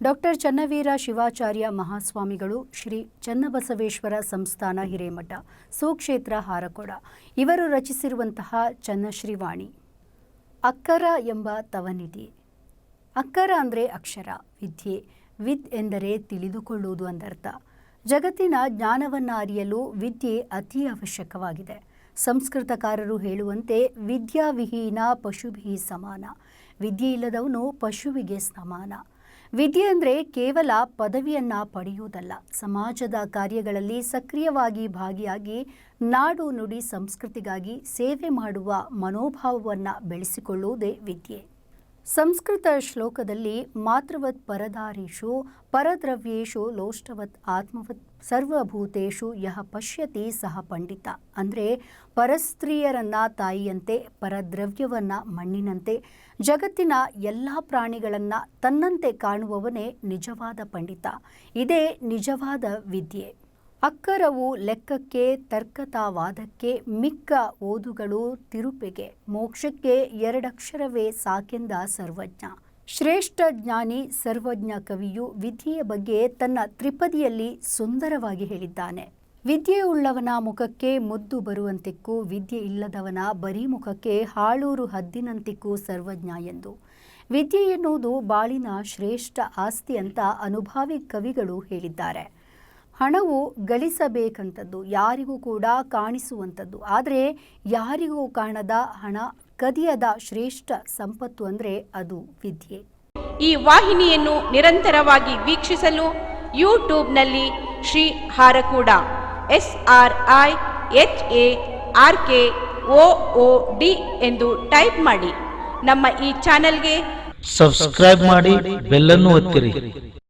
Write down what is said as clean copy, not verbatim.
Doctor Channaveera Shivacharya ಮಹಾಸ್ವಾಮಿಗಳು, ಶ್ರೀ ಚನ್ನಬಸವೇಶ್ವರ ಸಂಸ್ಥಾನ ಹಿರೇಮಠ, ಸುಕ್ಷೇತ್ರ ಹಾರಕೋಡ ಇವರು ರಚಿಸಿರುವಂತಹ ಚನ್ನಶ್ರೀವಾಣಿ. ಅಕ್ಕರ ಎಂಬ ತವನಿಧಿ. ಅಕ್ಕರ ಅಂದರೆ ಅಕ್ಷರ, ವಿದ್ಯೆ. ವಿದ್ ಎಂದರೆ ತಿಳಿದುಕೊಳ್ಳುವುದು ಎಂದರ್ಥ. ಜಗತ್ತಿನ ಜ್ಞಾನವನ್ನು ಅರಿಯಲು ವಿದ್ಯೆ ಅತಿ ಅವಶ್ಯಕವಾಗಿದೆ. ಸಂಸ್ಕೃತಕಾರರು ಹೇಳುವಂತೆ ವಿದ್ಯಾವಿಹೀನ ಪಶುಭಿ ಸಮಾನ. ವಿದ್ಯೆ ಇಲ್ಲದವನು ಪಶುವಿಗೆ ಸಮಾನ. ವಿದ್ಯೆ ಅಂದರೆ ಕೇವಲ ಪದವಿಯನ್ನು ಪಡೆಯುವುದಲ್ಲ, ಸಮಾಜದ ಕಾರ್ಯಗಳಲ್ಲಿ ಸಕ್ರಿಯವಾಗಿ ಭಾಗಿಯಾಗಿ ನಾಡು ನುಡಿ ಸಂಸ್ಕೃತಿಗಾಗಿ ಸೇವೆ ಮಾಡುವ ಮನೋಭಾವವನ್ನು ಬೆಳೆಸಿಕೊಳ್ಳುವುದೇ ವಿದ್ಯೆ. ಸಂಸ್ಕೃತ ಶ್ಲೋಕದಲ್ಲಿ ಮಾತೃವತ್ ಪರದಾರೀಷು ಪರದ್ರವ್ಯೇಶು ಲೋಷ್ಟವತ್ ಆತ್ಮವತ್ ಸರ್ವಭೂತೇಶು ಯಹ ಪಶ್ಯತಿ ಸಹ ಪಂಡಿತ ಅಂದರೆ ಪರಸ್ತ್ರೀಯರನ್ನ ತಾಯಿಯಂತೆ, ಪರದ್ರವ್ಯವನ್ನ ಮಣ್ಣಿನಂತೆ, ಜಗತ್ತಿನ ಎಲ್ಲ ಪ್ರಾಣಿಗಳನ್ನು ತನ್ನಂತೆ ಕಾಣುವವನೇ ನಿಜವಾದ ಪಂಡಿತ. ಇದೇ ನಿಜವಾದ ವಿದ್ಯೆ. ಅಕ್ಕರವು ಲೆಕ್ಕಕ್ಕೆ, ತರ್ಕತಾವಾದಕ್ಕೆ, ಮಿಕ್ಕ ಓದುಗಳು ತಿರುಪೆಗೆ, ಮೋಕ್ಷಕ್ಕೆ ಎರಡಕ್ಷರವೇ ಸಾಕೆಂದ ಸರ್ವಜ್ಞ. ಶ್ರೇಷ್ಠ ಜ್ಞಾನಿ ಸರ್ವಜ್ಞ ಕವಿಯು ವಿದ್ಯೆಯ ಬಗ್ಗೆ ತನ್ನ ತ್ರಿಪದಿಯಲ್ಲಿ ಸುಂದರವಾಗಿ ಹೇಳಿದ್ದಾನೆ. ವಿದ್ಯೆಯುಳ್ಳವನ ಮುಖಕ್ಕೆ ಮುದ್ದು ಬರುವಂತಿಕ್ಕೂ, ವಿದ್ಯೆ ಇಲ್ಲದವನ ಬರೀ ಮುಖಕ್ಕೆ ಹಾಳೂರು ಹದ್ದಿನಂತಿಕ್ಕೂ ಸರ್ವಜ್ಞ ಎಂದು. ವಿದ್ಯೆ ಎನ್ನುವುದು ಬಾಳಿನ ಶ್ರೇಷ್ಠ ಆಸ್ತಿ ಅಂತ ಅನುಭಾವಿ ಕವಿಗಳು ಹೇಳಿದ್ದಾರೆ. ಹಣವು ಗಳಿಸಬೇಕಂಥದ್ದು, ಯಾರಿಗೂ ಕೂಡ ಕಾಣಿಸುವಂಥದ್ದು. ಆದರೆ ಯಾರಿಗೂ ಕಾಣದ ಹಣ, ಕದಿಯದ ಶ್ರೇಷ್ಠ ಸಂಪತ್ತು ಅಂದರೆ ಅದು ವಿದ್ಯೆ. ಈ ವಾಹಿನಿಯನ್ನು ನಿರಂತರವಾಗಿ ವೀಕ್ಷಿಸಲು ಯೂಟ್ಯೂಬ್ನಲ್ಲಿ ಶ್ರೀ ಹಾರಕೂಡ SRIHARKOOD ಎಂದು ಟೈಪ್ ಮಾಡಿ. ನಮ್ಮ ಈ ಚಾನೆಲ್ಗೆ ಸಬ್ಸ್ಕ್ರೈಬ್ ಮಾಡಿ, ಬೆಲ್ ಅನ್ನು ಒತ್ತಿರಿ.